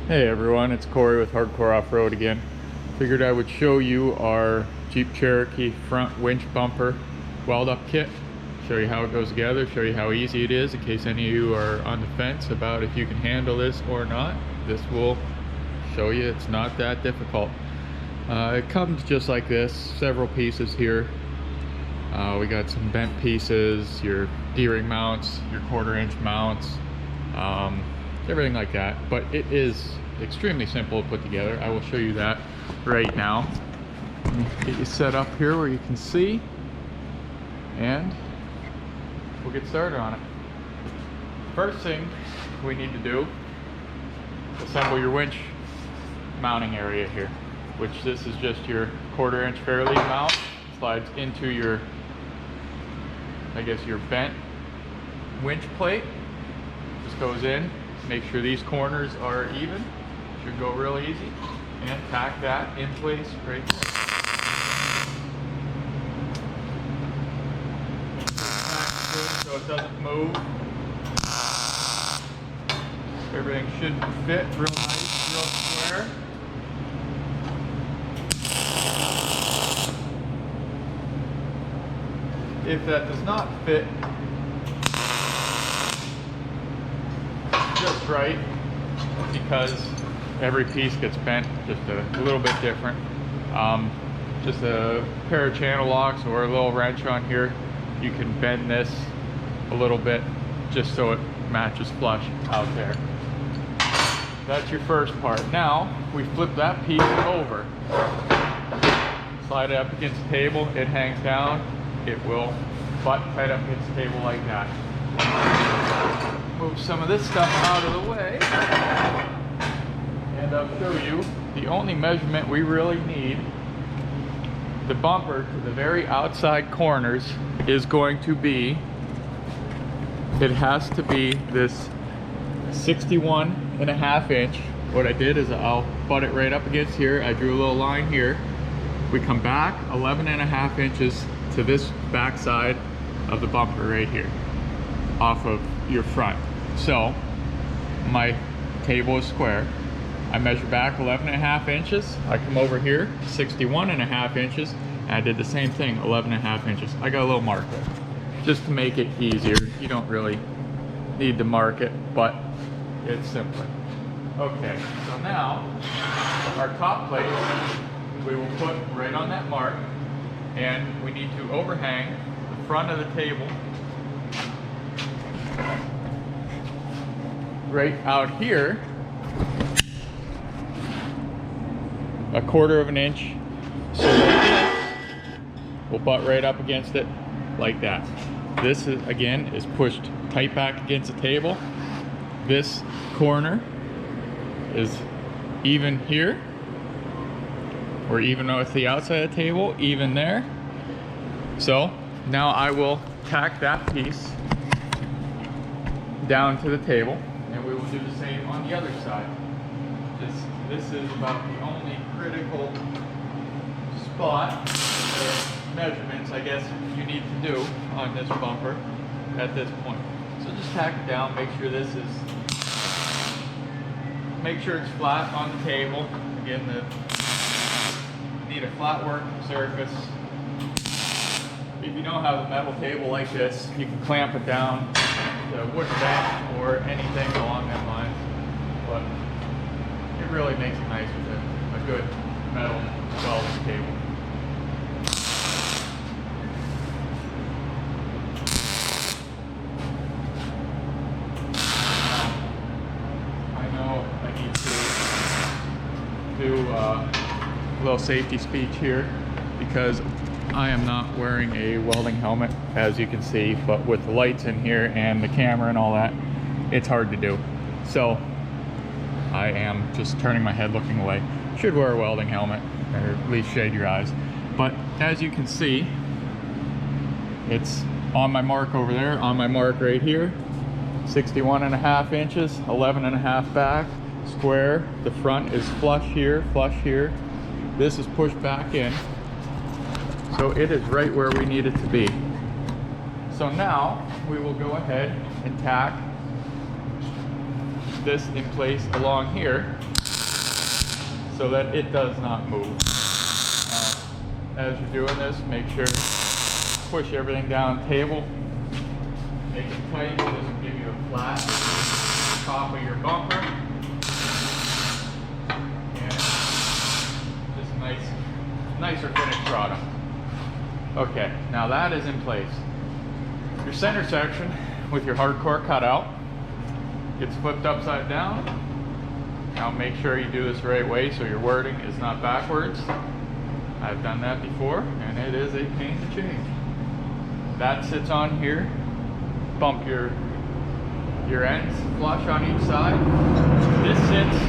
Hey everyone, it's Corey with Hardcore Off-Road again. Figured I would show you our Jeep Cherokee front winch bumper weld-up kit. Show you how it goes together, show you how easy it is in case any of you are on the fence about if you can handle this or not. This will show you it's not that difficult. It comes just like this, several pieces here. We got some bent pieces, your D-ring mounts, your 1/4 inch mounts, everything like that, but it is extremely simple to put together. I will show you that right now. Let me get you set up here where you can see, and we'll get started on it. First thing we need to do, assemble your winch mounting area here, which this is just your 1/4 inch fairlead mount. Slides into your, I guess, your bent winch plate. Just goes in. Make sure these corners are even. Should go real easy. And tack that in place right there. So it doesn't move. Everything should fit real nice, real square. If that does not fit just right, because every piece gets bent just a little bit different. Just a pair of channel locks or a little wrench on here, you can bend this a little bit just so it matches flush out there. That's your first part. Now we flip that piece over, slide it up against the table, it hangs down, it will butt tight up against the table like that. Move some of this stuff out of the way, and I'll show you the only measurement we really need. The bumper to the very outside corners is going to be, it has to be this 61.5 inch. What I did is I'll butt it right up against here. I drew a little line here. We come back 11.5 inches to this back side of the bumper right here off of your front. So my table is square. I measure back 11.5 inches. I come over here 61.5 inches, and I did the same thing, 11.5 inches. I got a little marker just to make it easier. You don't really need to mark it, but it's simpler. Okay, so now our top plate we will put right on that mark, and we need to overhang the front of the table right out here 1/4 inch, so that we'll butt right up against it like that. This is, again, is pushed tight back against the table. This corner is even here, or even with the outside of the table, even there. So now I will tack that piece down to the table, and we will do the same on the other side. This is about the only critical spot or measurements, I guess, you need to do on this bumper at this point. So just tack it down, make sure it's flat on the table. Again, you need a flat working surface. If you don't have a metal table like this, you can clamp it down to a wooden bench or anything along that line. But it really makes it nice with a good metal welding table. I know I need to do a little safety speech here, because I am not wearing a welding helmet, as you can see, but with the lights in here and the camera and all that, it's hard to do. So I am just turning my head looking away. Should wear a welding helmet, or at least shade your eyes. But as you can see, it's on my mark over there, on my mark right here, 61.5 inches, 11.5 back, square. The front is flush here, flush here. This is pushed back in. So it is right where we need it to be. So now we will go ahead and tack this in place along here. so that it does not move. As you're doing this, make sure to push everything down the table. Make it tight so it doesn't give you a flat top of your bumper. And just nicer finished product. Okay, now that is in place. Your center section with your hardcore cutout gets flipped upside down. Now make sure you do this the right way so your wording is not backwards. I've done that before and it is a pain to change. That sits on here. Bump your ends flush on each side. This sits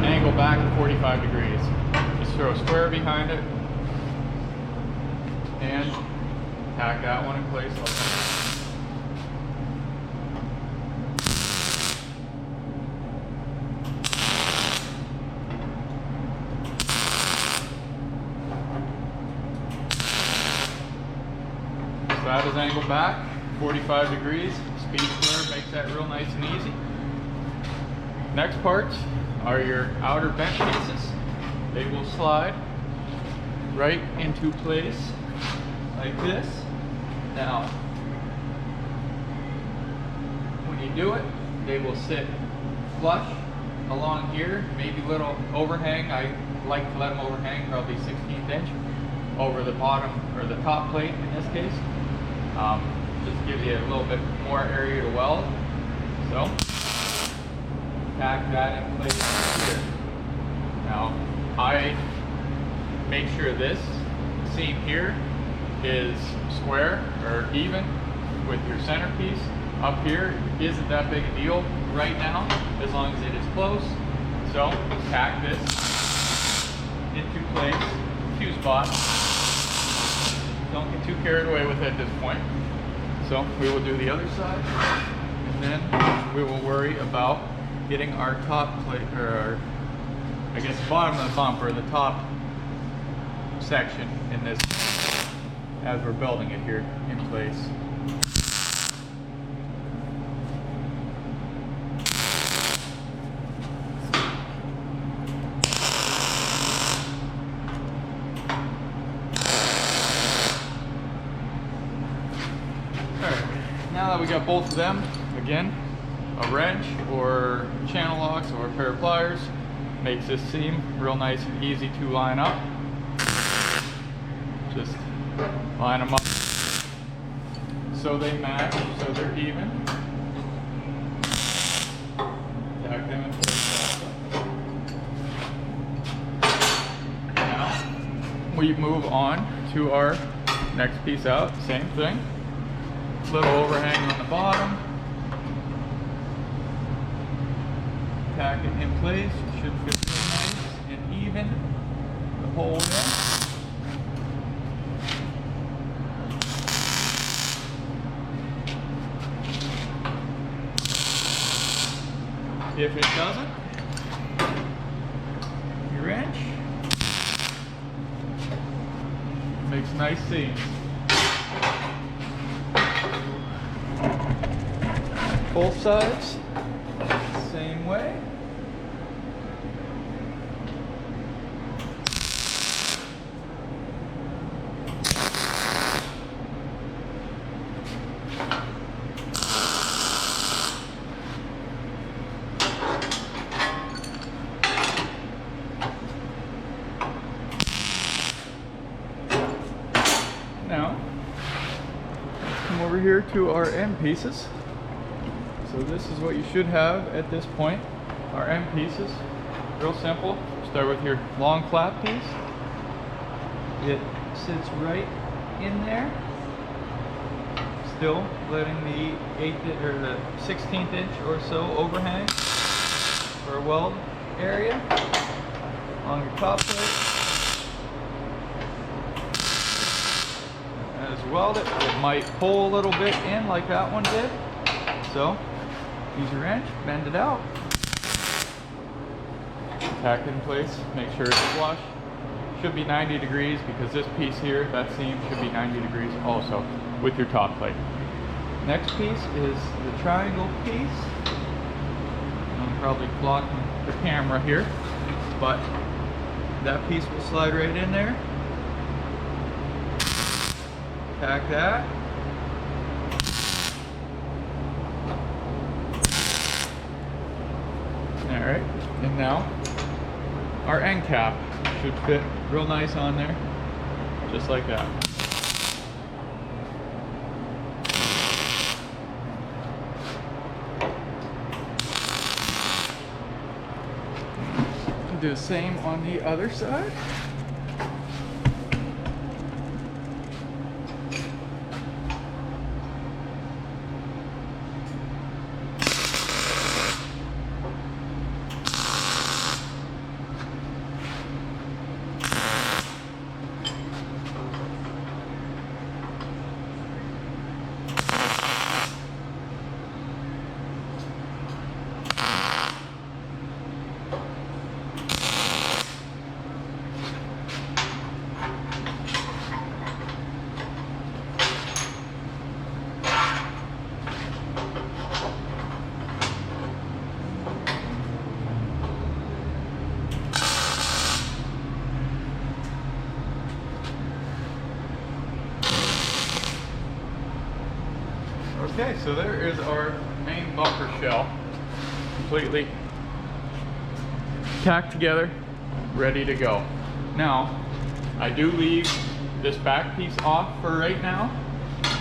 angle back 45 degrees. Just throw a square behind it and tack that one in place. So that is angled back 45 degrees. Speed square makes that real nice and easy. Next parts are your outer bent pieces. They will slide right into place like this. Now, when you do it, they will sit flush along here, maybe a little overhang. I like to let them overhang, probably 16th inch over the bottom or the top plate in this case. Just give you a little bit more area to weld. So, tack that in place here. Now, I make sure this seam here is square or even with your centerpiece. Up here isn't that big a deal right now, as long as it is close. So, tack this into place, few spots. Don't get too carried away with it at this point. So we will do the other side, and then we will worry about getting our top plate, or our, I guess the bottom of the bumper, the top section in this, as we're building it here in place. Now that we got both of them, again, a wrench or channel locks or a pair of pliers makes this seam real nice and easy to line up. Just line them up so they match, so they're even. Tack them in place. Now we move on to our next piece out, same thing. Little overhang on the bottom. Tack it in place. It should fit real nice and even the whole way. If it doesn't, your wrench makes nice seams. Both sides, same way. Now, let's come over here to our end pieces. So this is what you should have at this point. Our end pieces, real simple. Start with your long flap piece. It sits right in there. Still letting the 8th or the 16th inch or so overhang for a weld area on your top plate. As welded, it might pull a little bit in like that one did. So use your wrench, bend it out, tack it in place, make sure it's flush. Should be 90 degrees because this piece here, that seam should be 90 degrees also with your top plate. Next piece is the triangle piece. I'm probably blocking the camera here. but that piece will slide right in there. Tack that. All right, and now our end cap should fit real nice on there, just like that. Do the same on the other side. Okay, so there is our main bumper shell, completely tacked together, ready to go. Now, I do leave this back piece off for right now,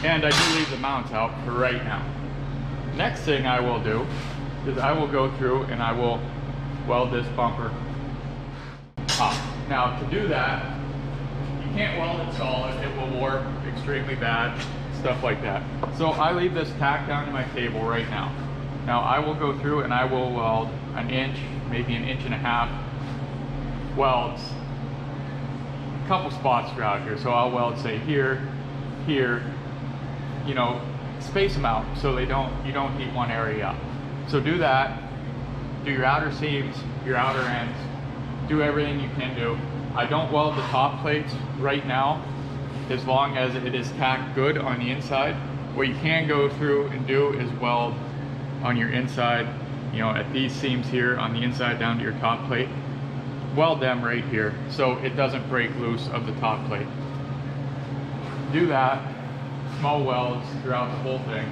and I do leave the mounts out for right now. Next thing I will do is I will go through and I will weld this bumper up. Now, to do that, you can't weld it solid, it will warp extremely bad, stuff like that. So I leave this tacked down to my table right now. Now I will go through and I will weld an inch, maybe an inch and a half welds, a couple spots throughout here. So I'll weld, say here, here, you know, space them out so you don't heat one area up. So do that, do your outer seams, your outer ends, do everything you can do. I don't weld the top plates right now, as long as it is tacked good on the inside. What you can go through and do is weld on your inside, you know, at these seams here on the inside down to your top plate. Weld them right here so it doesn't break loose of the top plate. Do that, small welds throughout the whole thing.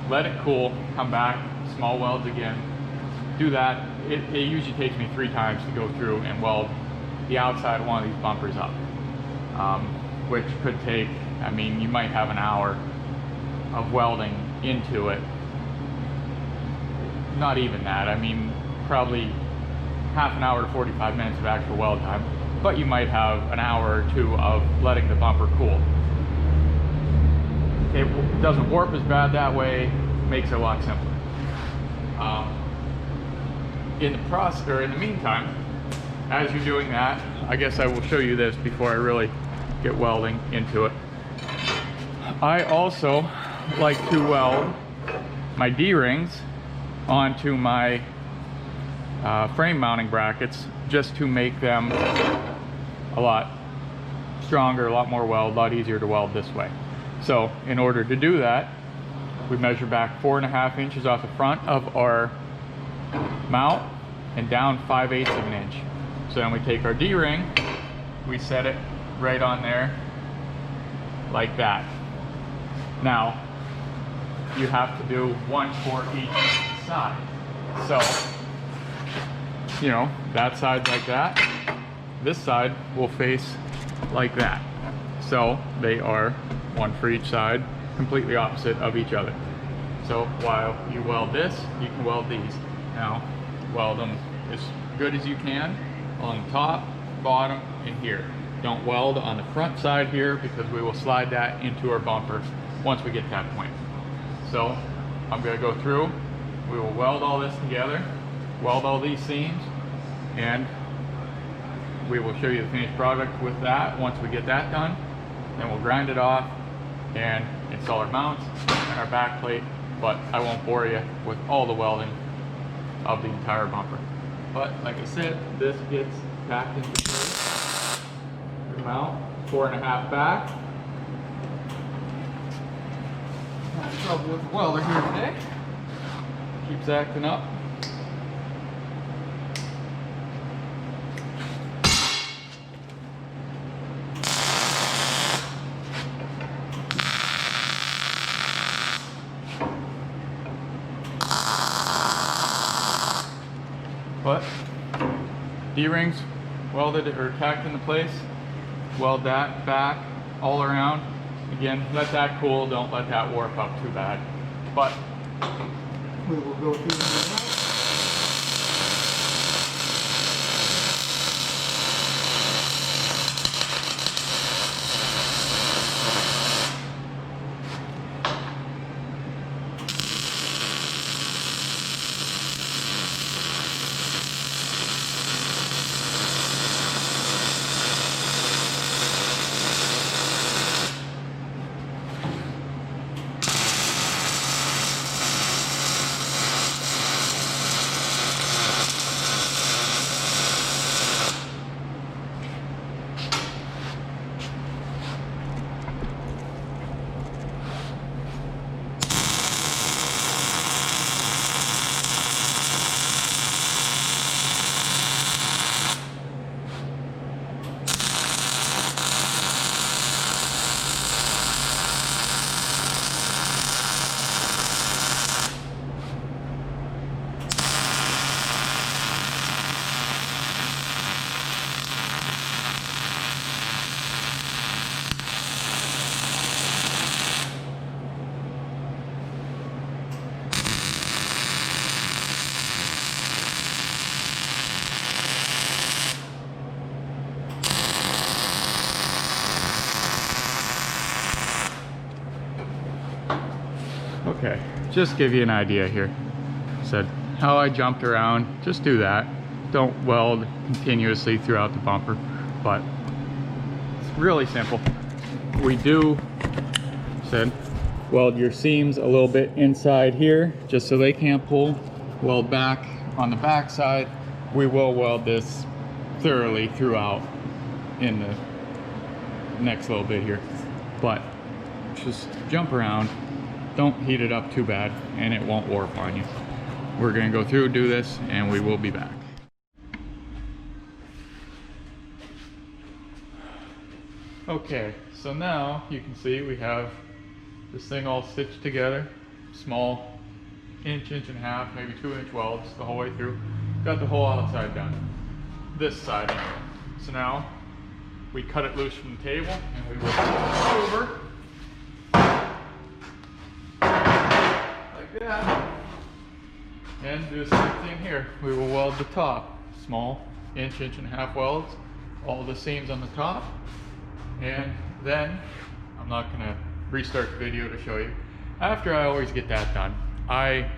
Let it cool, come back, small welds again. Do that. It usually takes me 3 times to go through and weld the outside of one of these bumpers up. Which could take, I mean, you might have an hour of welding into it. Not even that, I mean, probably half an hour to 45 minutes of actual weld time, but you might have an hour or 2 of letting the bumper cool. It doesn't warp as bad that way, makes it a lot simpler. In the meantime, as you're doing that, I guess I will show you this before I really get welding into it. I also like to weld my D-rings onto my frame mounting brackets, just to make them a lot stronger, a lot more weld, a lot easier to weld this way. So in order to do that, we measure back 4.5 inches off the front of our mount and down 5/8 of an inch. So then we take our D-ring, we set it right on there like that. Now you have to do 1 for each side. So, you know, that side like that, this side will face like that. So they are 1 for each side, completely opposite of each other. So while you weld this, you can weld these. Now weld them as good as you can on the top, bottom, and here. Don't weld on the front side here because we will slide that into our bumper once we get to that point. So I'm going to go through, we will weld all this together, weld all these seams, and we will show you the finished product with that. Once we get that done, then we'll grind it off and install our mounts and our back plate, but I won't bore you with all the welding of the entire bumper. But like I said, this gets tacked into place. Your mount, 4.5 back. Not trouble with the welder here today. Keeps acting up. But D-rings welded or tacked into place. Weld that back all around. Again, let that cool, don't let that warp up too bad. But we will go through the Okay, just give you an idea here. Said how I jumped around, just do that. Don't weld continuously throughout the bumper, but it's really simple. We do, said, weld your seams a little bit inside here, just so they can't pull. Weld back on the back side. We will weld this thoroughly throughout in the next little bit here, but just jump around. Don't heat it up too bad and it won't warp on you. We're gonna go through, do this, and we will be back. Okay, so now you can see we have this thing all stitched together. Small inch and a half, maybe 2-inch welds the whole way through. Got the whole outside done. This side. So now we cut it loose from the table and we will flip it over. Yeah. And do the same thing here. We will weld the top. Small inch and a half welds. All the seams on the top. And then, I'm not going to restart the video to show you. After I always get that done, I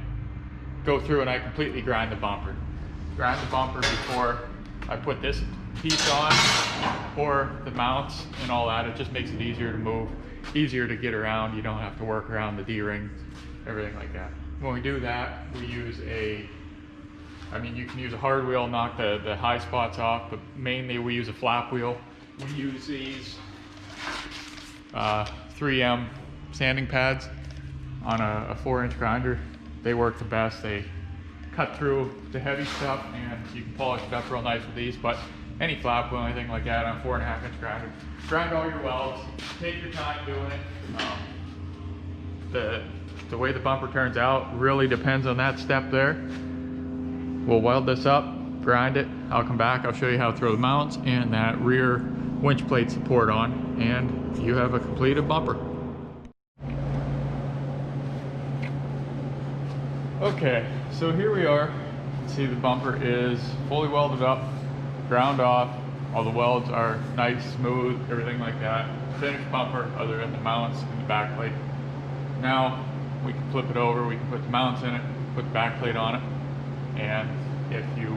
go through and I completely grind the bumper. Grind the bumper before I put this piece on, or the mounts and all that. It just makes it easier to move, easier to get around. You don't have to work around the D-ring, everything like that. When we do that, we use you can use a hard wheel, knock the high spots off, but mainly we use a flap wheel. We use these 3M sanding pads on a 4-inch grinder. They work the best. They cut through the heavy stuff and you can polish it up real nice with these, but any flap wheel, anything like that on a 4.5-inch grinder. Grind all your welds, take your time doing it. The way the bumper turns out really depends on that step there. We'll weld this up, grind it. I'll come back, I'll show you how to throw the mounts and that rear winch plate support on, and you have a completed bumper. Okay, so here we are. See, the bumper is fully welded up, ground off. All the welds are nice, smooth, everything like that. Finished bumper other than the mounts and the back plate. Now we can flip it over, we can put the mounts in it, put the back plate on it, and if you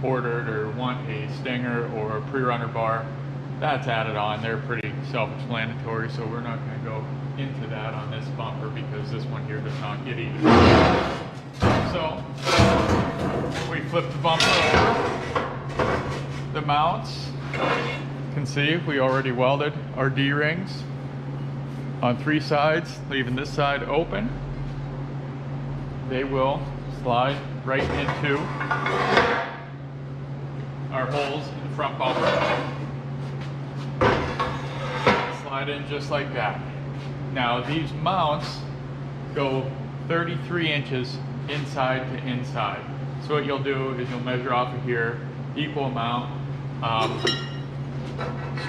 ordered or want a stinger or a pre-runner bar, that's added on. They're pretty self-explanatory, so we're not going to go into that on this bumper because this one here does not get either. So we flip the bumper over. The mounts, you can see we already welded our D-rings on 3 sides, leaving this side open. They will slide right into our holes in the front bumper. Slide in just like that. Now these mounts go 33 inches inside to inside. So what you'll do is you'll measure off of here, equal amount,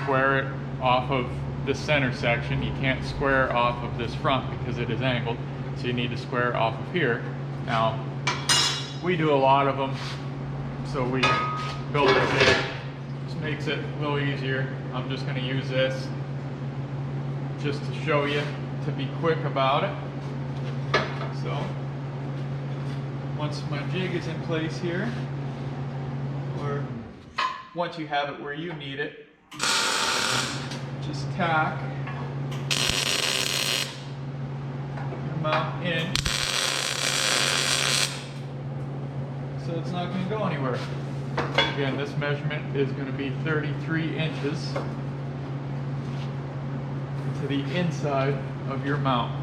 square it off of the center section. You can't square off of this front because it is angled, so you need to square off of here. Now, we do a lot of them, so we build a jig. Just makes it a little easier. I'm just going to use this just to show you, to be quick about it. So, once my jig is in place here, or once you have it where you need it, just tack your mount in so it's not going to go anywhere. Again, this measurement is going to be 33 inches to the inside of your mount.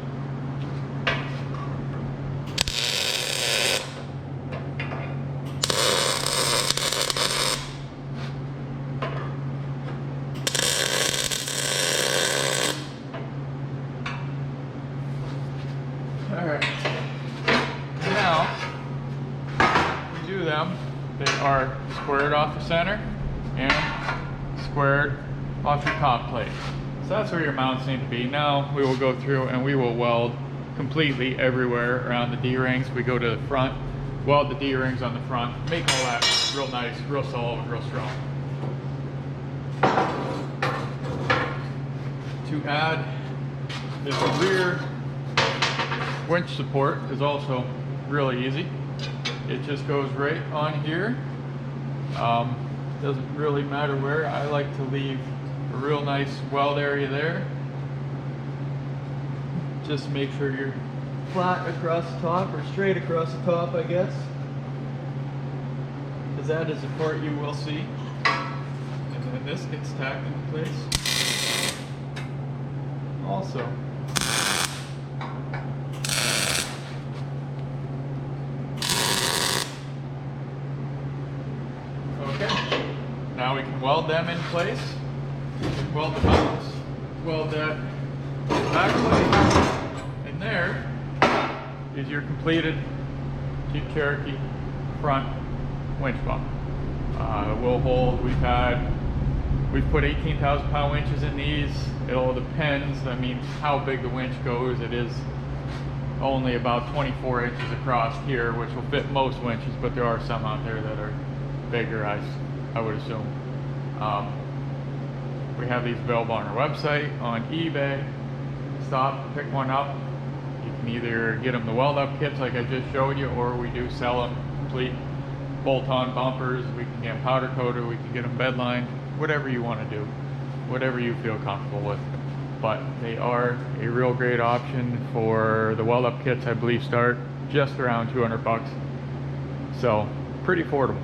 Alright, now you do them, they are squared off the center and squared off your top plate. So that's where your mounts need to be. Now we will go through and we will weld completely everywhere around the D-rings. We go to the front, weld the D-rings on the front, make all that real nice, real solid, real strong. To add this rear winch support is also really easy. It just goes right on here. Doesn't really matter where. I like to leave a real nice weld area there. Just make sure you're flat across the top, or straight across the top, I guess, because that is the part you will see. And then this gets tacked into place also. Okay, now we can weld them in place. Weld the mounts, weld that back plate, and there is your completed Jeep Cherokee front winch bump. Will hold, we've put 18,000 pound winches in these. It all depends, I mean, how big the winch goes. It is only about 24 inches across here, which will fit most winches, but there are some out there that are bigger, I would assume. We have these available on our website, on eBay. Stop, pick one up. You can either get them the weld-up kits like I just showed you, or we do sell them complete bolt-on bumpers. We can get them powder coated, we can get them bed lined, whatever you want to do, whatever you feel comfortable with. But they are a real great option for the weld-up kits. I believe start just around 200 bucks. So pretty affordable.